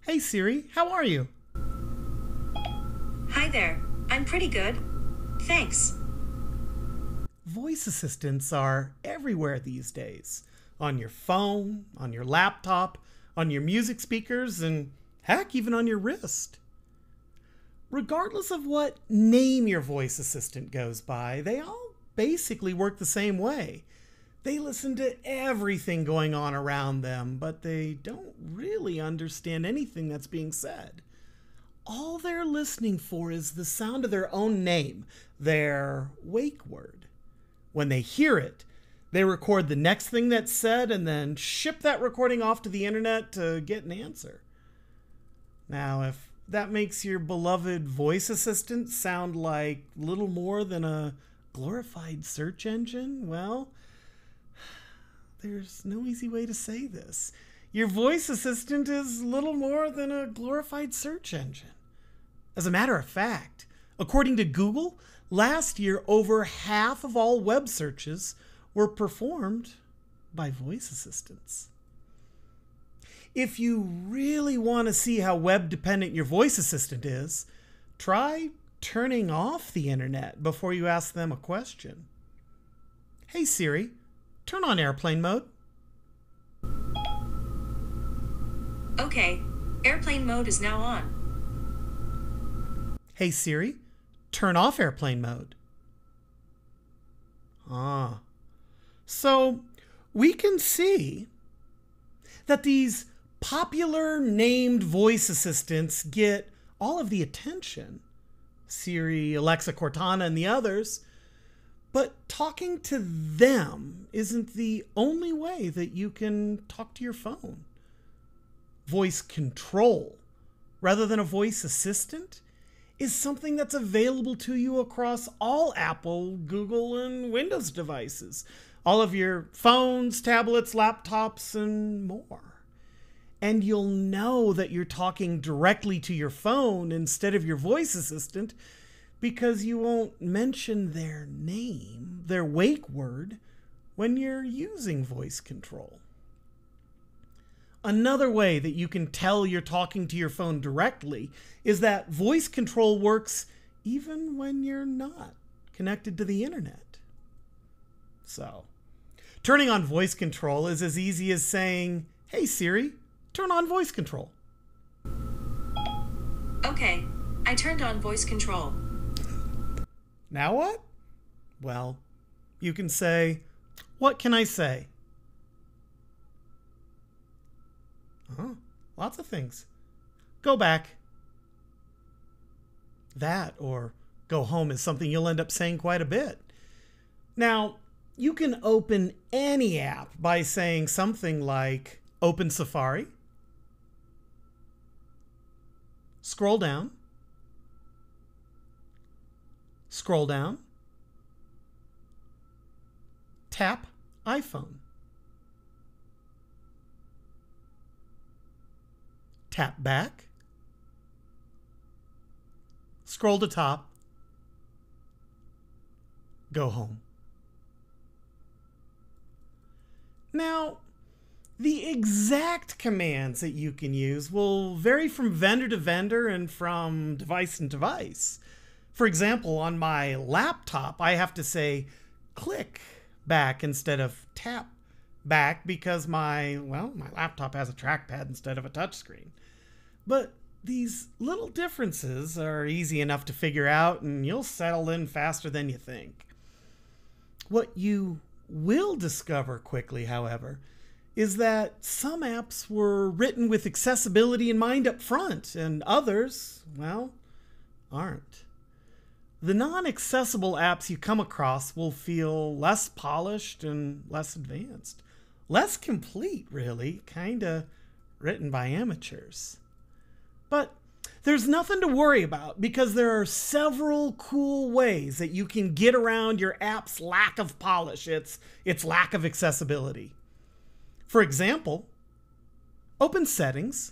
Hey Siri, how are you? Hi there. I'm pretty good. Thanks. Voice assistants are everywhere these days. On your phone, on your laptop, on your music speakers, and heck, even on your wrist. Regardless of what name your voice assistant goes by, they all basically work the same way. They listen to everything going on around them, but they don't really understand anything that's being said. All they're listening for is the sound of their own name, their wake word. When they hear it, they record the next thing that's said and then ship that recording off to the internet to get an answer. Now, if that makes your beloved voice assistant sound like little more than a glorified search engine, well, there's no easy way to say this. Your voice assistant is little more than a glorified search engine. As a matter of fact, according to Google, last year over half of all web searches were performed by voice assistants. If you really want to see how web dependent your voice assistant is, try turning off the internet before you ask them a question. Hey Siri, turn on airplane mode. Okay, airplane mode is now on. Hey Siri, turn off airplane mode. So we can see that these popular named voice assistants get all of the attention. Siri, Alexa, Cortana, and the others. But talking to them isn't the only way that you can talk to your phone. Voice control, rather than a voice assistant, is something that's available to you across all Apple, Google, and Windows devices. All of your phones, tablets, laptops, and more. And you'll know that you're talking directly to your phone instead of your voice assistant because you won't mention their name, their wake word, when you're using voice control. Another way that you can tell you're talking to your phone directly is that voice control works even when you're not connected to the internet. So, turning on voice control is as easy as saying, "Hey Siri, turn on voice control." Okay, I turned on voice control. Now what? Well, you can say, "What can I say?" Oh, lots of things. Go back. That or go home is something you'll end up saying quite a bit. Now, you can open any app by saying something like, "Open Safari." Scroll down. Scroll down. Tap iPhone. Tap back. Scroll to top. Go home. Now, the exact commands that you can use will vary from vendor to vendor and from device to device. For example, on my laptop, I have to say click back instead of tap back because my laptop has a trackpad instead of a touchscreen. But these little differences are easy enough to figure out and you'll settle in faster than you think. What you will discover quickly, however, is that some apps were written with accessibility in mind up front and others, aren't. The non-accessible apps you come across will feel less polished and less advanced. Less complete, really, kinda written by amateurs. But there's nothing to worry about because there are several cool ways that you can get around your app's lack of polish, its lack of accessibility. For example, open Settings,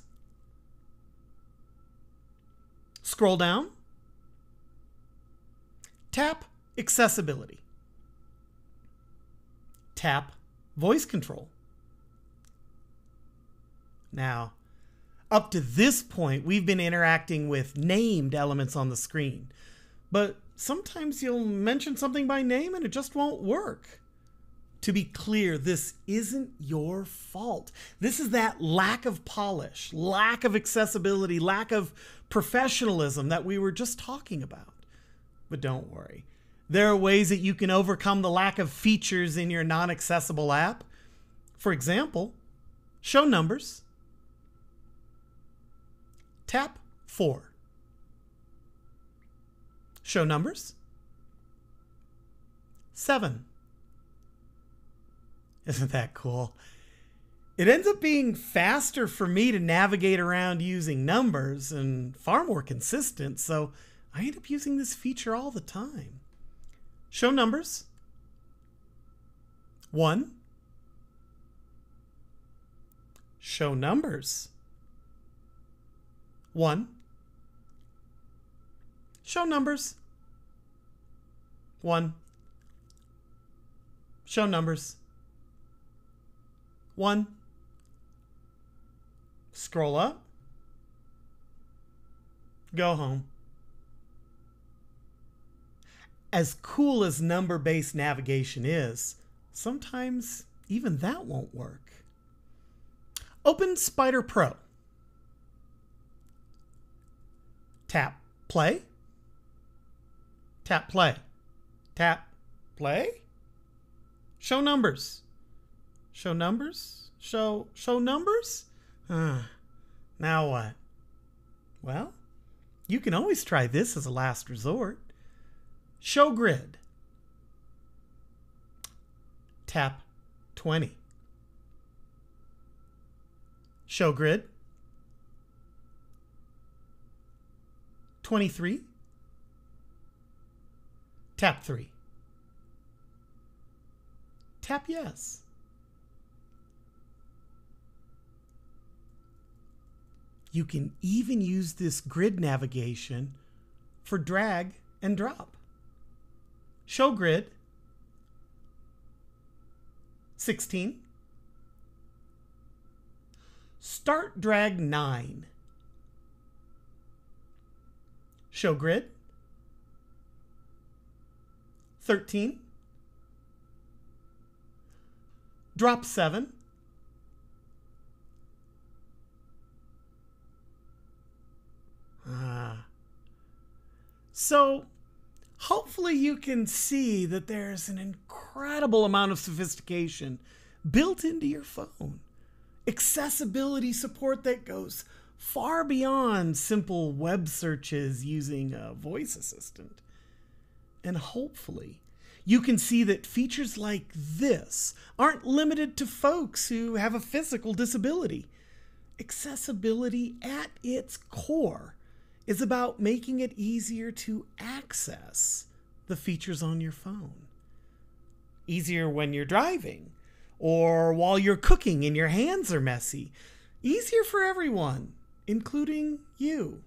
scroll down, tap Accessibility, tap Voice Control. Now, Up to this point, we've been interacting with named elements on the screen. But sometimes you'll mention something by name and it just won't work. To be clear, this isn't your fault. This is that lack of polish, lack of accessibility, lack of professionalism that we were just talking about. But don't worry. There are ways that you can overcome the lack of features in your non-accessible app. For example, show numbers. Tap 4. Show numbers. 7. Isn't that cool? It ends up being faster for me to navigate around using numbers and far more consistent, so I end up using this feature all the time. Show numbers. 1. Show numbers. 1. Show numbers. 1. Show numbers. 1. Scroll up. Go home. As cool as number-based navigation is, sometimes even that won't work. Open Spider Pro. Tap play. Tap play. Tap play. Show numbers. Show numbers? Show numbers? Now what? Well, you can always try this as a last resort. Show grid. Tap 20. Show grid. 23. Tap 3. Tap yes. You can even use this grid navigation for drag and drop. Show grid. 16. Start drag 9. Show grid. 13. Drop 7. So hopefully you can see that there's an incredible amount of sophistication built into your phone. Accessibility support that goes far beyond simple web searches using a voice assistant. And hopefully you can see that features like this aren't limited to folks who have a physical disability. Accessibility at its core is about making it easier to access the features on your phone. Easier when you're driving or while you're cooking and your hands are messy. Easier for everyone, including you.